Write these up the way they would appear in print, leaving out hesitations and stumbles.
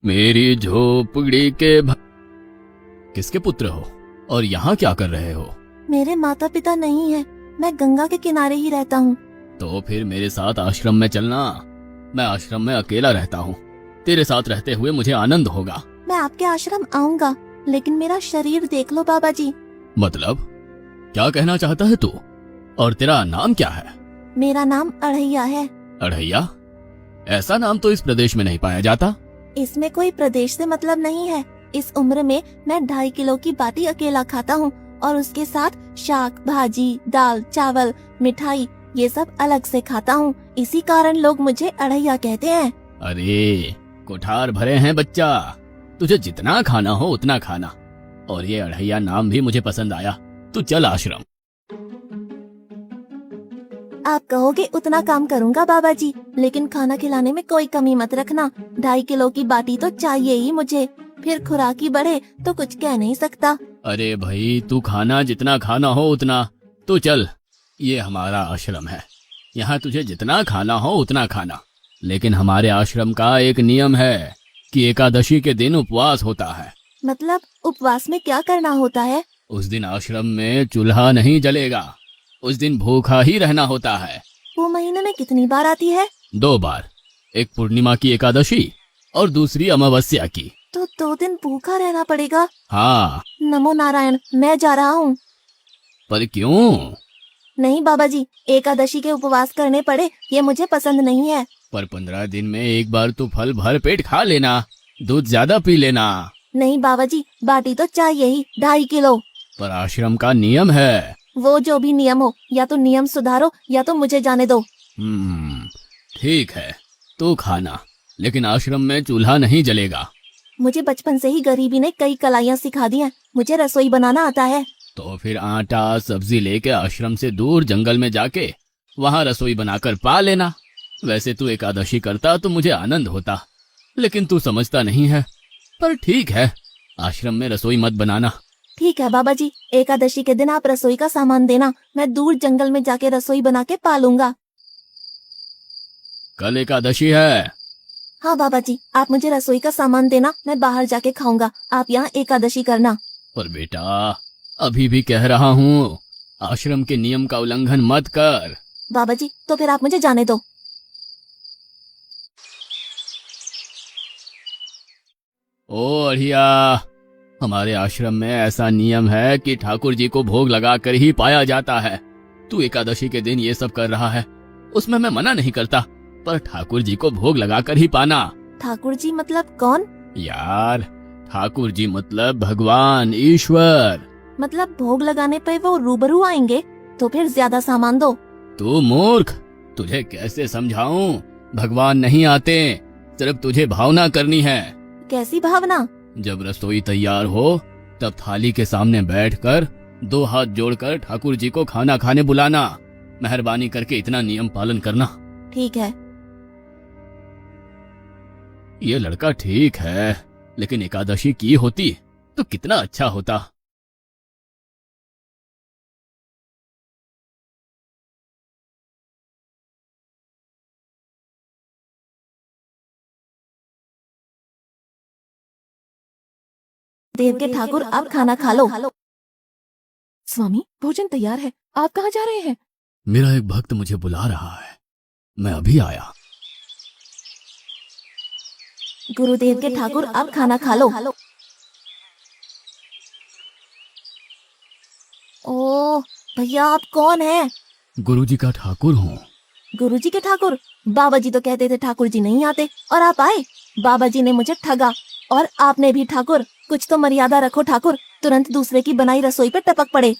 मेरी झोपड़ी के किसके पुत्र हो और यहाँ क्या कर रहे हो? मेरे माता पिता नहीं है, मैं गंगा के किनारे ही रहता हूँ। तो फिर मेरे साथ आश्रम में चलना। मैं आश्रम में अकेला रहता हूँ, तेरे साथ रहते हुए मुझे आनंद होगा। मैं आपके आश्रम आऊँगा, लेकिन मेरा शरीर देख लो बाबा जी। मतलब क्या कहना चाहता है तू? और तेरा नाम क्या है? मेरा नाम अढ़ैया है। अढ़ैया? ऐसा नाम तो इस प्रदेश में नहीं पाया जाता। इसमें कोई प्रदेश से मतलब नहीं है। इस उम्र में मैं 2.5 किलो की बाटी अकेला खाता हूँ और उसके साथ शाक, भाजी, दाल, चावल, मिठाई ये सब अलग से खाता हूँ। इसी कारण लोग मुझे अढ़ैया कहते हैं। अरे कुठार भरे हैं बच्चा, तुझे जितना खाना हो उतना खाना। और ये अढ़ैया नाम भी मुझे पसंद आया। तू चल आश्रम। आप कहोगे उतना काम करूँगा बाबा जी, लेकिन खाना खिलाने में कोई कमी मत रखना। 2.5 किलो की बाटी तो चाहिए ही मुझे, फिर खुराकी बढ़े तो कुछ कह नहीं सकता। अरे भाई तू खाना जितना खाना हो उतना। तू चल, ये हमारा आश्रम है, यहाँ तुझे जितना खाना हो उतना खाना। लेकिन हमारे आश्रम का एक नियम है कि एकादशी के दिन उपवास होता है। मतलब उपवास में क्या करना होता है? उस दिन आश्रम में चूल्हा नहीं जलेगा, उस दिन भूखा ही रहना होता है। वो महीने में कितनी बार आती है? 2 बार, एक पूर्णिमा की एकादशी और दूसरी अमावस्या की। तो 2 दिन भूखा रहना पड़ेगा। हाँ। नमो नारायण, मैं जा रहा हूँ। पर क्यों? नहीं बाबा जी, एकादशी के उपवास करने पड़े ये मुझे पसंद नहीं है। पर 15 दिन में एक बार तो फल भर पेट खा लेना, दूध ज्यादा पी लेना। नहीं बाबा जी, बाटी तो चाहिए ही 2.5 किलो। पर आश्रम का नियम है। वो जो भी नियम हो, या तो नियम सुधारो या तो मुझे जाने दो। ठीक है, तू खाना, लेकिन आश्रम में चूल्हा नहीं जलेगा। मुझे बचपन से ही गरीबी ने कई कलाइयाँ सिखा दी हैं। मुझे रसोई बनाना आता है। तो फिर आटा सब्जी लेके आश्रम से दूर जंगल में जाके वहाँ रसोई बनाकर पा लेना। वैसे तू एकादशी करता तो मुझे आनंद होता, लेकिन तू समझता नहीं है। पर ठीक है, आश्रम में रसोई मत बनाना। ठीक है बाबा जी, एकादशी के दिन आप रसोई का सामान देना, मैं दूर जंगल में जाके रसोई बना के पालूंगा। कल एकादशी है। हाँ बाबा जी, आप मुझे रसोई का सामान देना, मैं बाहर जाके खाऊंगा, आप यहाँ एकादशी करना। पर बेटा, अभी भी कह रहा हूँ, आश्रम के नियम का उल्लंघन मत कर। बाबा जी, तो फिर आप मुझे जाने दो। ओ अढ़िया, हमारे आश्रम में ऐसा नियम है कि ठाकुर जी को भोग लगाकर ही पाया जाता है। तू एकादशी के दिन ये सब कर रहा है, उसमें मैं मना नहीं करता, पर ठाकुर जी को भोग लगाकर ही पाना। ठाकुर जी मतलब कौन? यार, ठाकुर जी मतलब भगवान ईश्वर। मतलब भोग लगाने पे वो रूबरू आएंगे? तो फिर ज्यादा सामान दो। तू मूर्ख, तुझे कैसे समझाऊं? भगवान नहीं आते, सिर्फ तुझे भावना करनी है। कैसी भावना? जब रसोई तैयार हो तब थाली के सामने बैठकर 2 हाथ जोड़कर ठाकुर जी को खाना खाने बुलाना। मेहरबानी करके इतना नियम पालन करना। ठीक है। ये लड़का ठीक है, लेकिन एकादशी की होती तो कितना अच्छा होता। देव के ठाकुर, आप खाना खा लो। स्वामी, भोजन तैयार है, आप कहाँ जा रहे हैं? मेरा एक भक्त मुझे बुला रहा है, मैं अभी आया। गुरुदेव के ठाकुर, आप खाना खा लो। ओ भैया, आप कौन हैं? गुरुजी का ठाकुर हूँ। गुरुजी के ठाकुर? बाबा जी तो कहते थे ठाकुर जी नहीं आते, और आप आए। बाबा जी ने मुझे ठगा, और आपने भी ठाकुर। कुछ तो मर्यादा रखो ठाकुर, तुरंत दूसरे की बनाई रसोई पे टपक पड़े।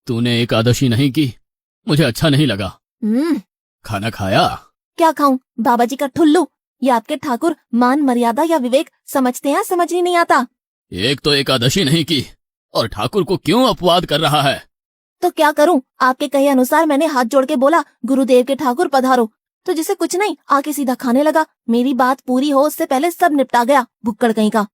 तूने एकादशी नहीं की, मुझे अच्छा नहीं लगा। खाना खाया? क्या खाऊं? बाबा जी का ठुल्लू। ये आपके ठाकुर मान मर्यादा या विवेक समझते हैं, समझ ही नहीं आता। एक तो एकादशी नहीं की और ठाकुर को क्यों अपवाद कर रहा है? तो क्या करूं? आपके कहे अनुसार मैंने हाथ जोड़ के बोला, गुरुदेव के ठाकुर पधारो, तो जिसे कुछ नहीं आके सीधा खाने लगा। मेरी बात पूरी हो उससे पहले सब निपटा गया, भुक्कड़ कहीं का।